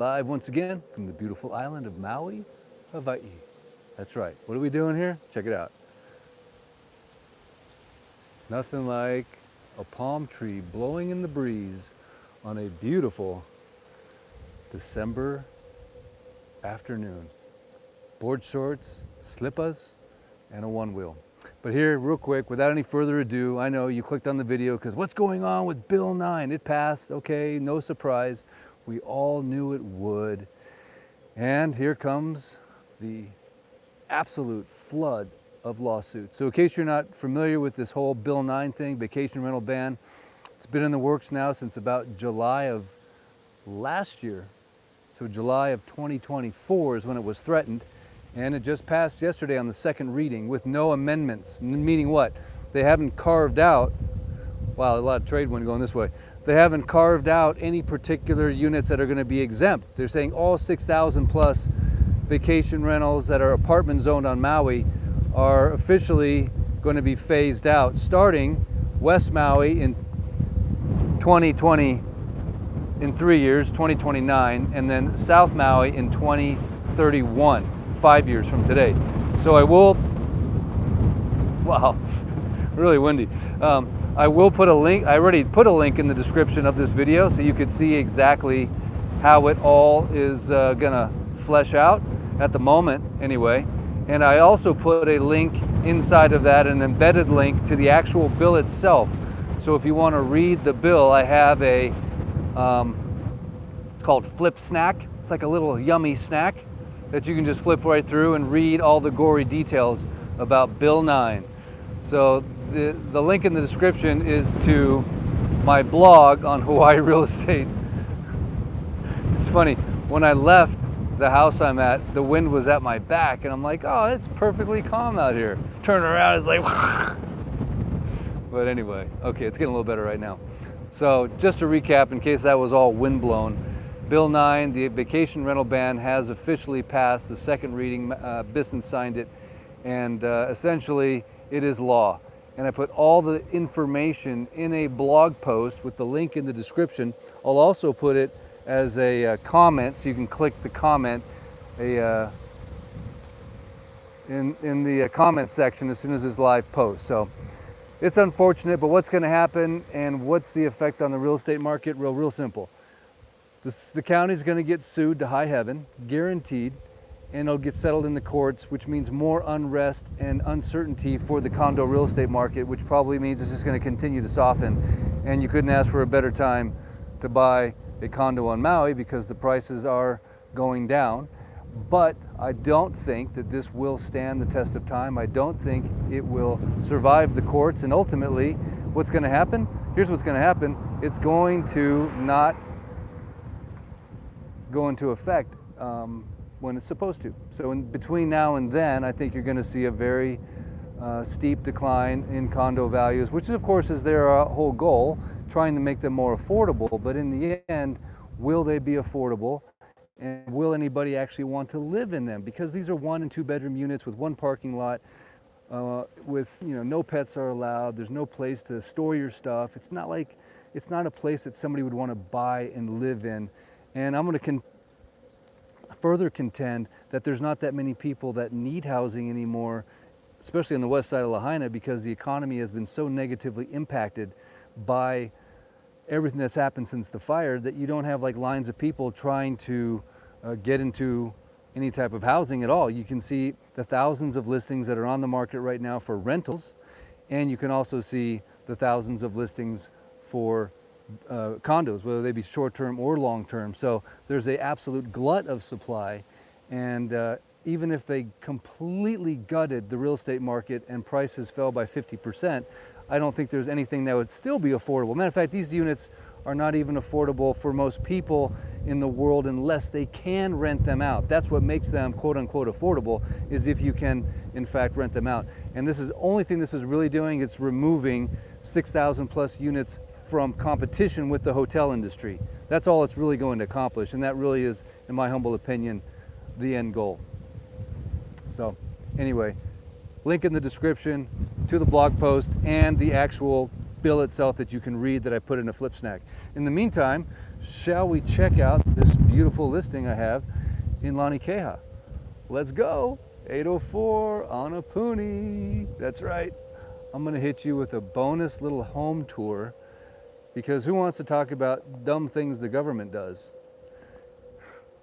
Live once again from the beautiful island of Maui, Hawaii. That's right. What are we doing here? Check it out. Nothing like a palm tree blowing in the breeze on a beautiful December afternoon. Board shorts, slippers, and a one wheel. But here, real quick, without any further ado, I know you clicked on the video because what's going on with Bill 9? It passed, okay, no surprise. We all knew it would. And here comes the absolute flood of lawsuits. So in case you're not familiar with this whole Bill 9 thing, vacation rental ban, it's been in the works now since about July of last year. So July of 2024 is when it was threatened. And it just passed yesterday on the second reading with no amendments, meaning what? They haven't carved out, wow, a lot of trade wind going this way. They haven't carved out any particular units that are going to be exempt. They're saying all 6,000 plus vacation rentals that are apartment zoned on Maui are officially going to be phased out, starting West Maui in 2020, in 3 years, 2029, and then South Maui in 2031, 5 years from today. So I will, wow, it's really windy. I will put a link, I already put a link in the description of this video so you could see exactly how it all is gonna flesh out at the moment anyway. And I also put a link inside of that, an embedded link to the actual bill itself. So if you want to read the bill, I have a, it's called Flip Snack. It's like a little yummy snack that you can just flip right through and read all the gory details about Bill 9. So the link in the description is to my blog on Hawaii real estate. It's funny, when I left the house I'm at, the wind was at my back and I'm like, oh, it's perfectly calm out here. Turn around, it's like, but anyway, okay, it's getting a little better right now. So just to recap, in case that was all windblown, Bill 9, the vacation rental ban, has officially passed the second reading. Bisson signed it, and essentially it is law. And I put all the information in a blog post with the link in the description. I'll also put it as a comment, so you can click the comment in the comment section as soon as this live post. So it's unfortunate, but what's going to happen and what's the effect on the real estate market? Real simple. The county's going to get sued to high heaven, guaranteed, and it'll get settled in the courts, which means more unrest and uncertainty for the condo real estate market, which probably means it's just going to continue to soften. And you couldn't ask for a better time to buy a condo on Maui because the prices are going down. But I don't think that this will stand the test of time. I don't think it will survive the courts. And ultimately, what's going to happen? Here's what's going to happen. It's going to not go into effect when it's supposed to. So in between now and then, I think you're going to see a very steep decline in condo values, which of course is their whole goal, trying to make them more affordable. But in the end, will they be affordable? And will anybody actually want to live in them? Because these are 1 and 2 bedroom units with one parking lot, with, you know, no pets are allowed. There's no place to store your stuff. It's not a place that somebody would want to buy and live in. And I'm going to further contend that there's not that many people that need housing anymore, especially on the west side of Lahaina, because the economy has been so negatively impacted by everything that's happened since the fire that you don't have like lines of people trying to get into any type of housing at all. You can see the thousands of listings that are on the market right now for rentals, and you can also see the thousands of listings for condos, whether they be short-term or long-term. So there's an absolute glut of supply, and even if they completely gutted the real estate market and prices fell by 50%, I don't think there's anything that would still be affordable. Matter of fact, these units are not even affordable for most people in the world unless they can rent them out. That's what makes them quote-unquote affordable, is if you can in fact rent them out. And this is the only thing this is really doing. It's removing 6,000 plus units from competition with the hotel industry. That's all it's really going to accomplish, and that really is, in my humble opinion, the end goal. So anyway, link in the description to the blog post and the actual bill itself that you can read that I put in a flip snack. In the meantime, shall we check out this beautiful listing I have in Lani Kaha? Let's go. 804 Anapuni. That's right. I'm gonna hit you with a bonus little home tour, because who wants to talk about dumb things the government does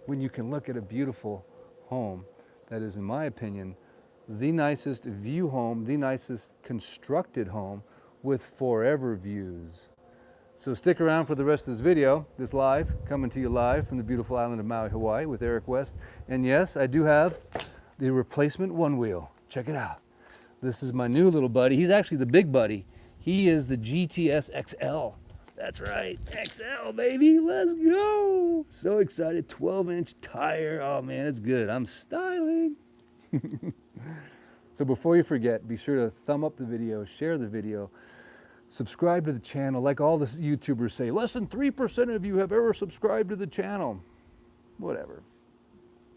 when you can look at a beautiful home that is, in my opinion, the nicest view home, the nicest constructed home with forever views. So stick around for the rest of this video, this live, coming to you live from the beautiful island of Maui, Hawaii with Eric West. And yes, I do have the replacement one wheel. Check it out. This is my new little buddy. He's actually the big buddy. He is the GTS XL. That's right, XL baby, let's go. So excited, 12-inch tire. Oh man, it's good, I'm styling. So before you forget, be sure to thumb up the video, share the video, subscribe to the channel. Like all the YouTubers say, less than 3% of you have ever subscribed to the channel. Whatever.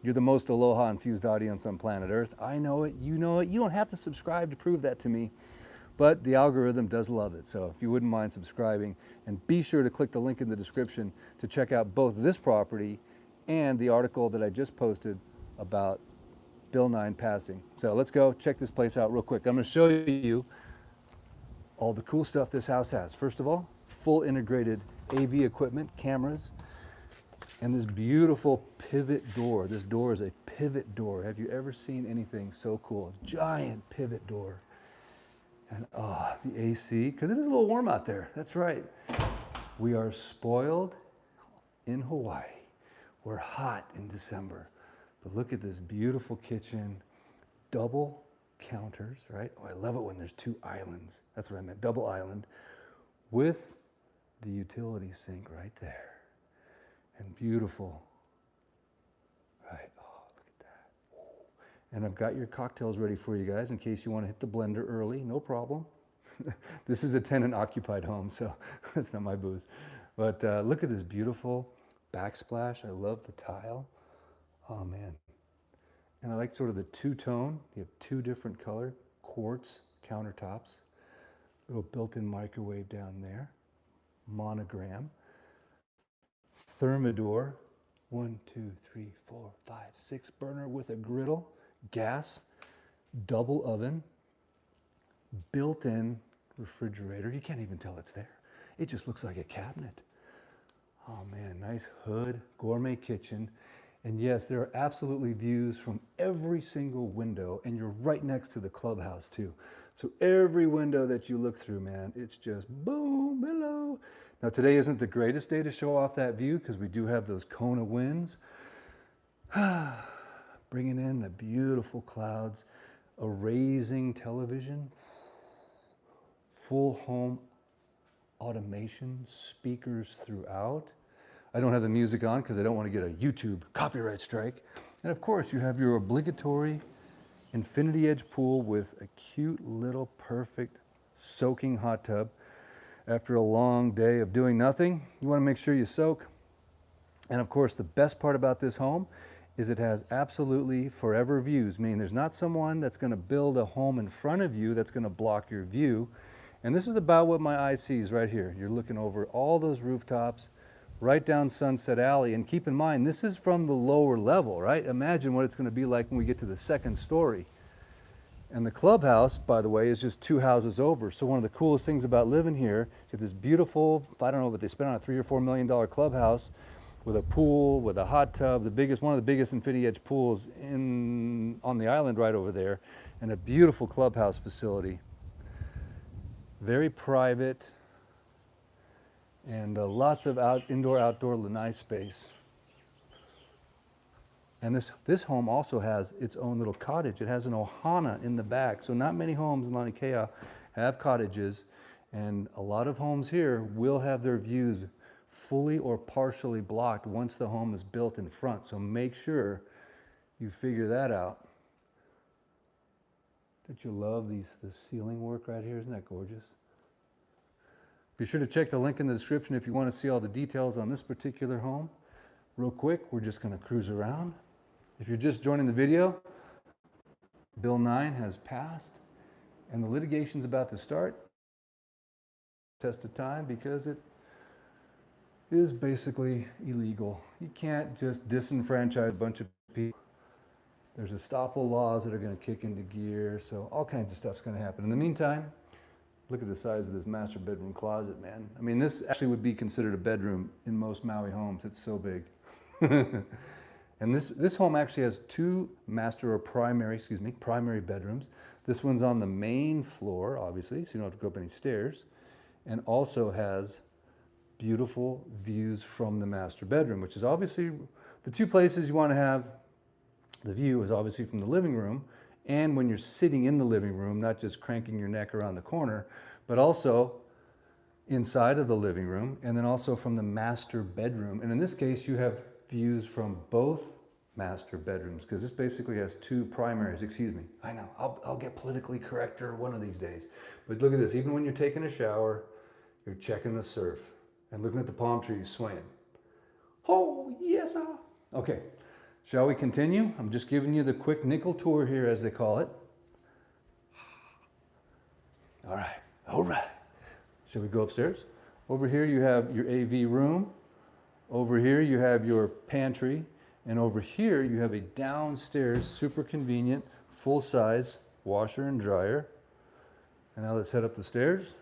You're the most aloha infused audience on planet Earth. I know it, you know it. You don't have to subscribe to prove that to me, but the algorithm does love it. So if you wouldn't mind subscribing, and be sure to click the link in the description to check out both this property and the article that I just posted about Bill 9 passing. So let's go check this place out real quick. I'm gonna show you all the cool stuff this house has. First of all, full integrated AV equipment, cameras, and this beautiful pivot door. This door is a pivot door. Have you ever seen anything so cool? A giant pivot door. And the AC, because it is a little warm out there. That's right. We are spoiled in Hawaii. We're hot in December. But look at this beautiful kitchen, double counters, right? Oh, I love it when there's two islands. That's what I meant, double island, with the utility sink right there. And beautiful, right? Oh, look at that. Ooh. And I've got your cocktails ready for you guys in case you want to hit the blender early, no problem. This is a tenant occupied home, so that's not my booze. But look at this beautiful backsplash. I love the tile. Oh man. And I like sort of the two-tone. You have two different color quartz countertops. Little built-in microwave down there. Monogram. Thermidor. 1, 2, 3, 4, 5, 6 burner with a griddle. Gas. Double oven. Built-in refrigerator. You can't even tell it's there. It just looks like a cabinet. Oh man, nice hood. Gourmet kitchen. And yes, there are absolutely views from every single window, and you're right next to the clubhouse too. So every window that you look through, man, it's just boom, hello. Now today isn't the greatest day to show off that view because we do have those Kona winds. Bringing in the beautiful clouds, a raising television, full home automation, speakers throughout. I don't have the music on because I don't want to get a YouTube copyright strike. And of course, you have your obligatory infinity edge pool with a cute little perfect soaking hot tub. After a long day of doing nothing, you want to make sure you soak. And of course, the best part about this home is it has absolutely forever views, meaning there's not someone that's going to build a home in front of you that's going to block your view. And this is about what my eye sees right here. You're looking over all those rooftops, right down Sunset Alley. And keep in mind, this is from the lower level, right? Imagine what it's going to be like when we get to the second story. And the clubhouse, by the way, is just 2 houses over. So one of the coolest things about living here is this beautiful, I don't know what they spent on, a $3 or $4 million clubhouse with a pool, with a hot tub, one of the biggest infinity edge pools on the island right over there, and a beautiful clubhouse facility. Very private, and lots of indoor-outdoor lanai space. And this home also has its own little cottage. It has an ohana in the back. So not many homes in Lani Kaha have cottages, and a lot of homes here will have their views fully or partially blocked once the home is built in front. So make sure you figure that out. Don't you love the ceiling work right here? Isn't that gorgeous? Be sure to check the link in the description if you want to see all the details on this particular home. Real quick, we're just going to cruise around. If you're just joining the video, Bill 9 has passed and the litigation's about to start. Test of time because it is basically illegal. You can't just disenfranchise a bunch of people. There's estoppel laws that are going to kick into gear, so all kinds of stuff's going to happen. In the meantime, look at the size of this master bedroom closet, man. I mean, this actually would be considered a bedroom in most Maui homes. It's so big. And this home actually has two primary bedrooms. This one's on the main floor, obviously, so you don't have to go up any stairs, and also has beautiful views from the master bedroom, which is obviously the two places you want to have the view is obviously from the living room, and when you're sitting in the living room, not just cranking your neck around the corner, but also inside of the living room, and then also from the master bedroom. And in this case, you have views from both master bedrooms, because this basically has two primaries. Excuse me, I know, I'll get politically correcter one of these days. But look at this, even when you're taking a shower, you're checking the surf and looking at the palm trees swaying. Oh, yes, sir. Okay, shall we continue? I'm just giving you the quick nickel tour here, as they call it. All right, all right. Shall we go upstairs? Over here you have your AV room. Over here you have your pantry. And over here you have a downstairs, super convenient, full-size washer and dryer. And now let's head up the stairs.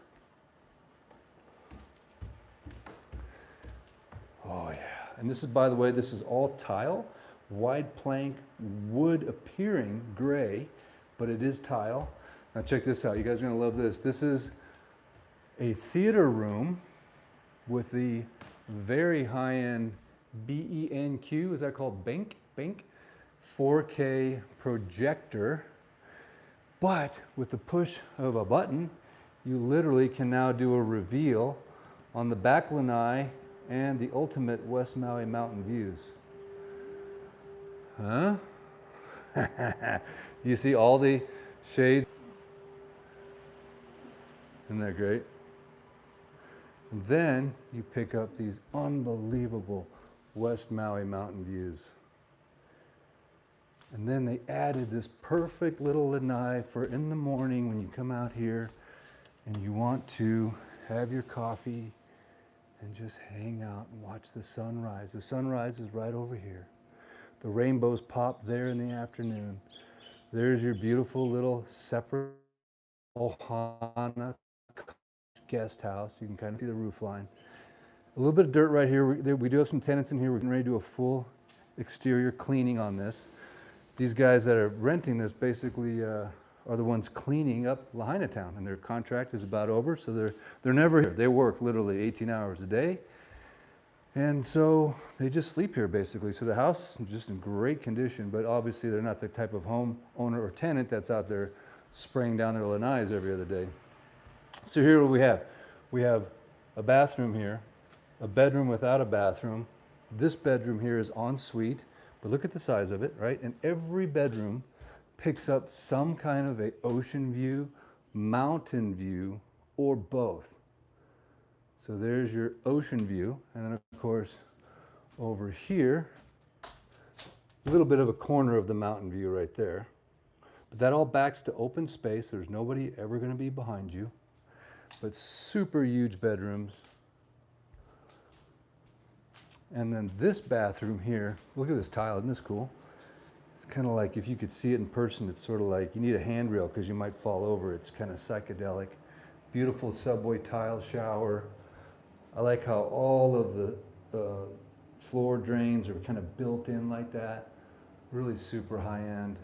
Oh yeah, and this is, by the way, this is all tile, wide plank, wood appearing gray, but it is tile. Now check this out, you guys are gonna love this. This is a theater room with the very high-end BENQ, is that called Bank? 4K projector. But with the push of a button, you literally can now do a reveal on the back lanai and the ultimate West Maui mountain views. Huh? You see all the shades? Isn't that great? And then you pick up these unbelievable West Maui mountain views. And then they added this perfect little lanai for in the morning when you come out here and you want to have your coffee and just hang out and watch the sunrise. The sunrise is right over here. The rainbows pop there in the afternoon. There's your beautiful little separate ohana guest house. You can kind of see the roof line. A little bit of dirt right here. We do have some tenants in here. We're getting ready to do a full exterior cleaning on this. These guys that are renting this basically are the ones cleaning up Lahaina Town, and their contract is about over, so they're never here. They work literally 18 hours a day, and so they just sleep here basically. So the house is just in great condition, but obviously they're not the type of home owner or tenant that's out there spraying down their lanais every other day. So here what we have. We have a bathroom here, a bedroom without a bathroom. This bedroom here is en suite, but look at the size of it, right? And every bedroom picks up some kind of a ocean view, mountain view, or both. So there's your ocean view. And then of course, over here, a little bit of a corner of the mountain view right there. But that all backs to open space. There's nobody ever gonna be behind you. But super huge bedrooms. And then this bathroom here, look at this tile, isn't this cool? It's kind of like, if you could see it in person, it's sort of like you need a handrail because you might fall over. It's kind of psychedelic. Beautiful subway tile shower. I like how all of the floor drains are kind of built in like that. Really super high end.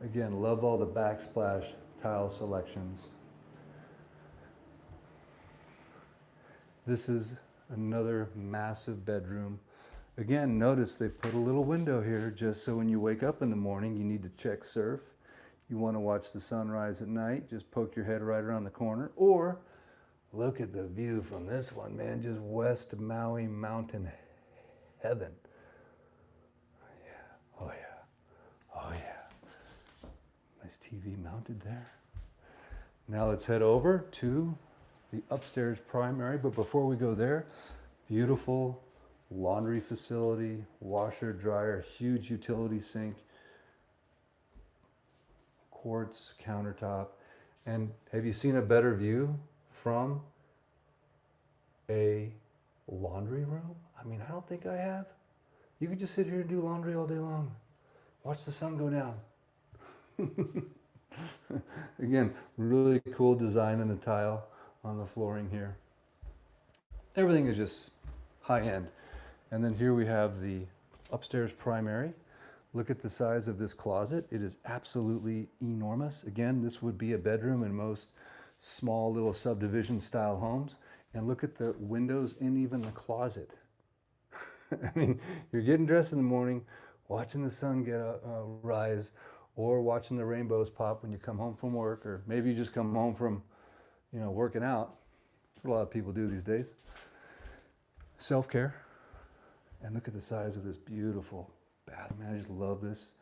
Again, love all the backsplash tile selections. This is another massive bedroom. Again, notice they put a little window here just so when you wake up in the morning, you need to check surf. You want to watch the sunrise at night, just poke your head right around the corner. Or look at the view from this one, man, just West Maui mountain heaven. Yeah, oh yeah, oh yeah. Nice TV mounted there. Now let's head over to the upstairs primary, but before we go there, beautiful laundry facility, washer, dryer, huge utility sink, quartz countertop. And have you seen a better view from a Laundry room? I mean, I don't think I have. You could just sit here and do laundry all day long. Watch the sun go down. Again, really cool design in the tile on the flooring here. Everything is just high end. And then here we have the upstairs primary. Look at the size of this closet. It is absolutely enormous. Again, this would be a bedroom in most small little subdivision style homes. And look at the windows and even the closet. I mean, you're getting dressed in the morning, watching the sun get rise, or watching the rainbows pop when you come home from work, or maybe you just come home from, working out. That's what a lot of people do these days. Self-care. And look at the size of this beautiful bath. Man, I just love this.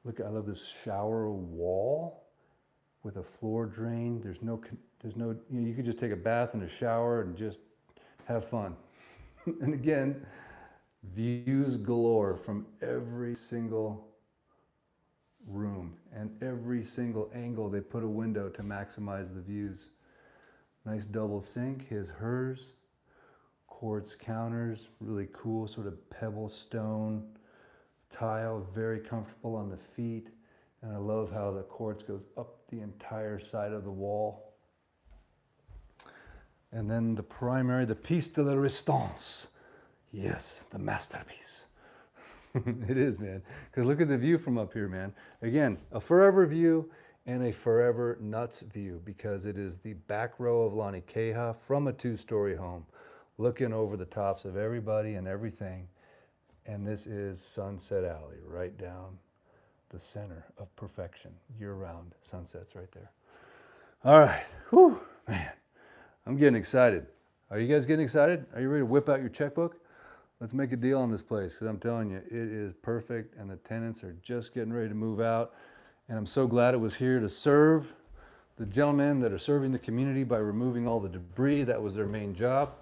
Look, I love this shower wall with a floor drain. There's no, you could just take a bath and a shower and just have fun. And again, views galore from every single room and every single angle. They put a window to maximize the views. Nice double sink, hers. Quartz counters, really cool sort of pebble stone tile, very comfortable on the feet. And I love how the quartz goes up the entire side of the wall. And then the primary, the piece de la resistance. Yes, the masterpiece. It is, man. Because look at the view from up here, man. Again, a forever view and a forever nuts view, because it is the back row of Lani Kaha from a 2-story home, looking over the tops of everybody and everything. And this is Sunset Alley, right down the center of perfection. Year-round sunsets right there. All right, whew, man, I'm getting excited. Are you guys getting excited? Are you ready to whip out your checkbook? Let's make a deal on this place, because I'm telling you, it is perfect, and the tenants are just getting ready to move out. And I'm so glad it was here to serve the gentlemen that are serving the community by removing all the debris. That was their main job.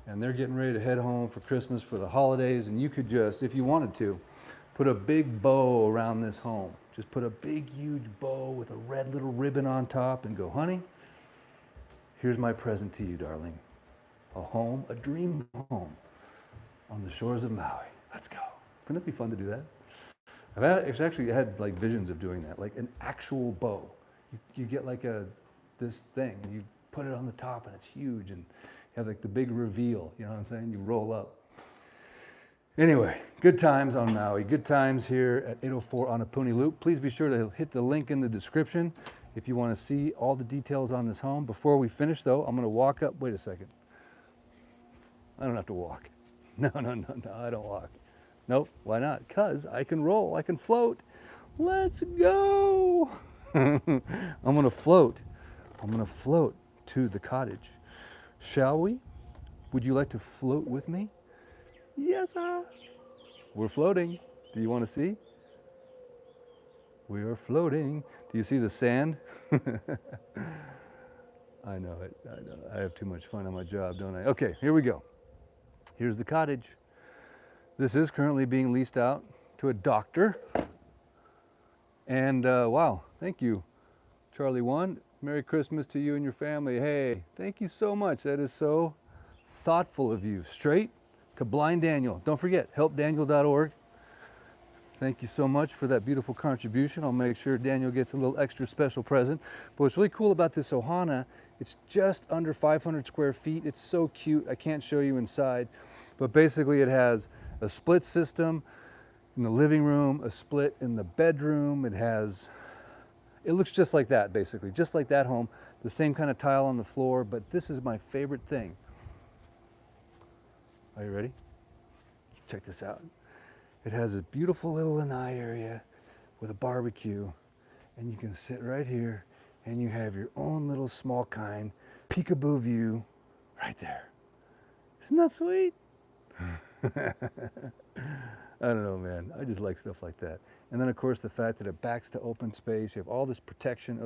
And they're getting ready to head home for Christmas, for the holidays. And you could just, if you wanted to, put a big bow around this home. Just put a big, huge bow with a red little ribbon on top and go, honey, here's my present to you, darling. A home, a dream home on the shores of Maui. Let's go. Wouldn't it be fun to do that? I've actually had like visions of doing that, like an actual bow. You get like this thing, and you put it on the top, and it's huge, and you have like the big reveal, you know what I'm saying? You roll up. Anyway, good times on Maui. Good times here at 804 Anapuni Loop. Please be sure to hit the link in the description if you want to see all the details on this home. Before we finish, though, I'm going to walk up. Wait a second. I don't have to walk. No, I don't walk. Nope, why not? Because I can roll, I can float. Let's go. I'm going to float. I'm going to float to the cottage. Shall we? Would you like to float with me? Yes, sir. We're floating. Do you want to see? We are floating. Do you see the sand? I know it. I know. I have too much fun on my job, don't I? Okay, here we go. Here's the cottage. This is currently being leased out to a doctor. And wow, thank you, Charlie 1. Merry Christmas to you and your family. Hey, thank you so much. That is so thoughtful of you. Straight to Blind Daniel. Don't forget, helpdaniel.org. Thank you so much for that beautiful contribution. I'll make sure Daniel gets a little extra special present. But what's really cool about this ohana, it's just under 500 square feet. It's so cute. I can't show you inside. But basically it has a split system in the living room, a split in the bedroom. It looks just like that, basically, just like that home. The same kind of tile on the floor, but this is my favorite thing. Are you ready? Check this out. It has this beautiful little lanai area with a barbecue, and you can sit right here, and you have your own little small kind peekaboo view right there. Isn't that sweet? I don't know, man. I just like stuff like that. And then, of course, the fact that it backs to open space. You have all this protection.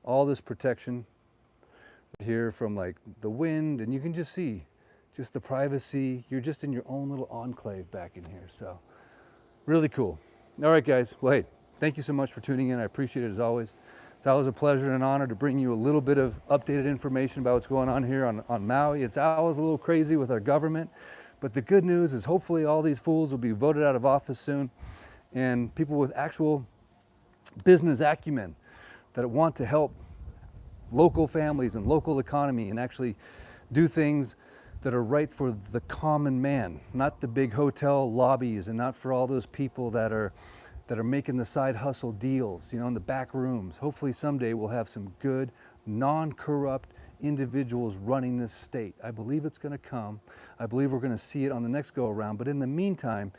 All this protection here from like the wind, and you can just see just the privacy. You're just in your own little enclave back in here. So really cool. All right, guys. Well, hey, thank you so much for tuning in. I appreciate it as always. It's always a pleasure and an honor to bring you a little bit of updated information about what's going on here on Maui. It's always a little crazy with our government, but the good news is hopefully all these fools will be voted out of office soon, and people with actual business acumen that want to help local families and local economy and actually do things that are right for the common man, not the big hotel lobbies and not for all those people that are making the side hustle deals, in the back rooms. Hopefully someday we'll have some good, non-corrupt individuals running this state. I believe it's going to come. I believe we're going to see it on the next go around. But in the meantime,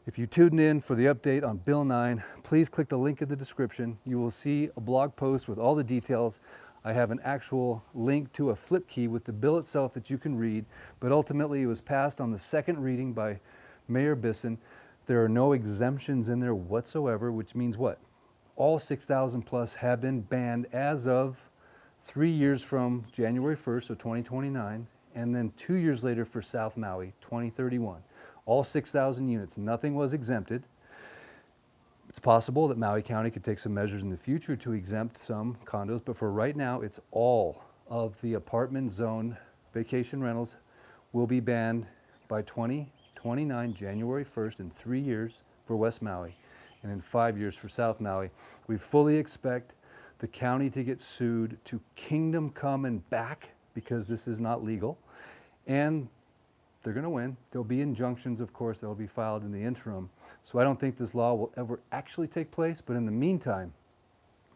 if you tuned in for the update on Bill 9, please click the link in the description. You will see a blog post with all the details. I have an actual link to a flip key with the bill itself that you can read, but ultimately it was passed on the second reading by Mayor Bisson. There are no exemptions in there whatsoever, which means what? All 6,000 plus have been banned as of 3 years from January 1st of 2029, and then 2 years later for South Maui, 2031. All 6,000 units, nothing was exempted. It's possible that Maui County could take some measures in the future to exempt some condos, but for right now, it's all of the apartment zone vacation rentals will be banned by 2029, January 1st, in 3 years for West Maui, and in 5 years for South Maui. We fully expect the county to get sued to kingdom come and back because this is not legal, and they're going to win. There'll be injunctions, of course, that will be filed in the interim. So I don't think this law will ever actually take place, but in the meantime,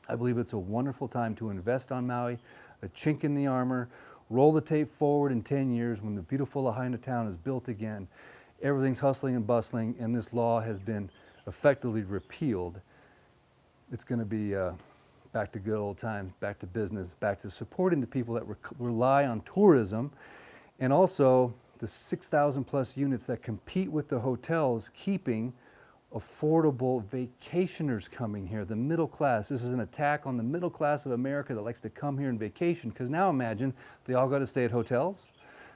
I believe it's a wonderful time to invest on Maui, a chink in the armor, roll the tape forward in 10 years when the beautiful Lahaina town is built again. Everything's hustling and bustling, and this law has been effectively repealed. It's going to be back to good old times, back to business, back to supporting the people that rely on tourism, and also the 6,000 plus units that compete with the hotels, keeping affordable vacationers coming here, the middle class. This is an attack on the middle class of America that likes to come here and vacation, because now imagine they all got to stay at hotels.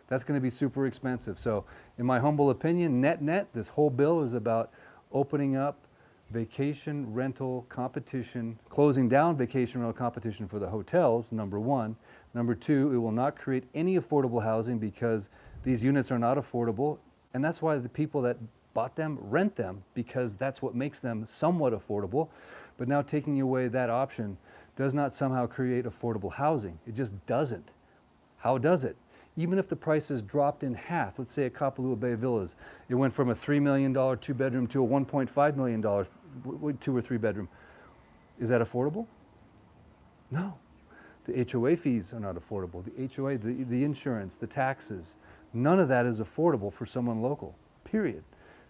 That's going to be super expensive. So in my humble opinion, net, this whole bill is about opening up vacation rental competition, closing down vacation rental competition for the hotels, number one. Number two, it will not create any affordable housing because these units are not affordable. And that's why the people that bought them rent them, because that's what makes them somewhat affordable. But now taking away that option does not somehow create affordable housing. It just doesn't. How does it? Even if the prices dropped in half, let's say at Kapalua Bay Villas, it went from a $3 million two-bedroom to a $1.5 million 2 or 3 bedroom. Is that affordable? No. The HOA fees are not affordable. The HOA, the insurance, the taxes, none of that is affordable for someone local, period.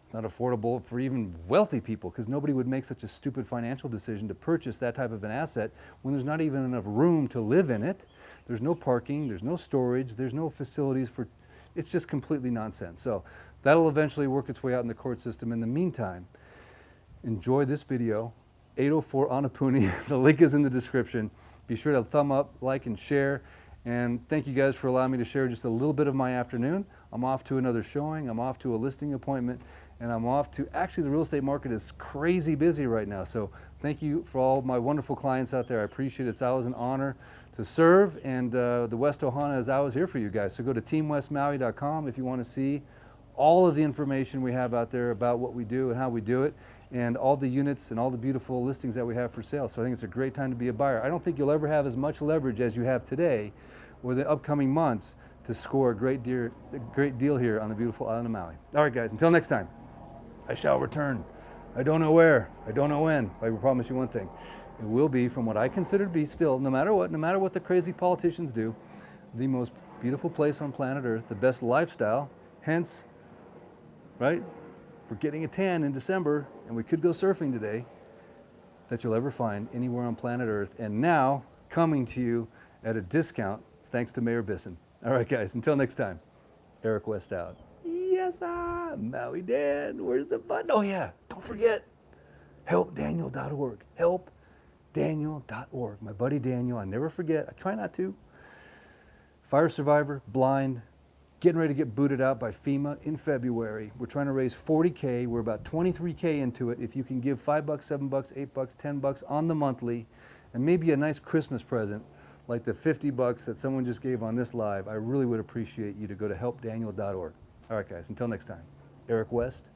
It's not affordable for even wealthy people, because nobody would make such a stupid financial decision to purchase that type of an asset when there's not even enough room to live in it. There's no parking, there's no storage, there's no facilities for, it's just completely nonsense. So that'll eventually work its way out in the court system. In the meantime, enjoy this video, 804 Anapuni. The link is in the description. Be sure to thumb up, like, and share. And thank you guys for allowing me to share just a little bit of my afternoon. I'm off to another showing, I'm off to a listing appointment, and I'm off to, actually the real estate market is crazy busy right now. So thank you for all my wonderful clients out there. I appreciate it. It's always an honor to serve, and the West Ohana is always here for you guys. So go to teamwestmaui.com if you want to see all of the information we have out there about what we do and how we do it, and all the units and all the beautiful listings that we have for sale. So I think it's a great time to be a buyer. I don't think you'll ever have as much leverage as you have today or the upcoming months to score a great deal here on the beautiful island of Maui. All right, guys, until next time, I shall return. I don't know where, I don't know when, but I will promise you one thing. It will be, from what I consider to be still, no matter what the crazy politicians do, the most beautiful place on planet Earth, the best lifestyle, hence, right, for getting a tan in December, and we could go surfing today, that you'll ever find anywhere on planet Earth, and now coming to you at a discount thanks to Mayor Bisson. All right, guys, until next time, Eric West out. Yes, Maui Dan, where's the button? Oh yeah, don't forget, helpdaniel.org, helpdaniel.org. My buddy Daniel, I never forget, I try not to. Fire survivor, blind, getting ready to get booted out by FEMA in February. We're trying to raise $40K. We're about $23K into it. If you can give $5, $7, $8, $10 on the monthly, and maybe a nice Christmas present like the $50 that someone just gave on this live, I really would appreciate you to go to helpdaniel.org. All right, guys, until next time. Eric West,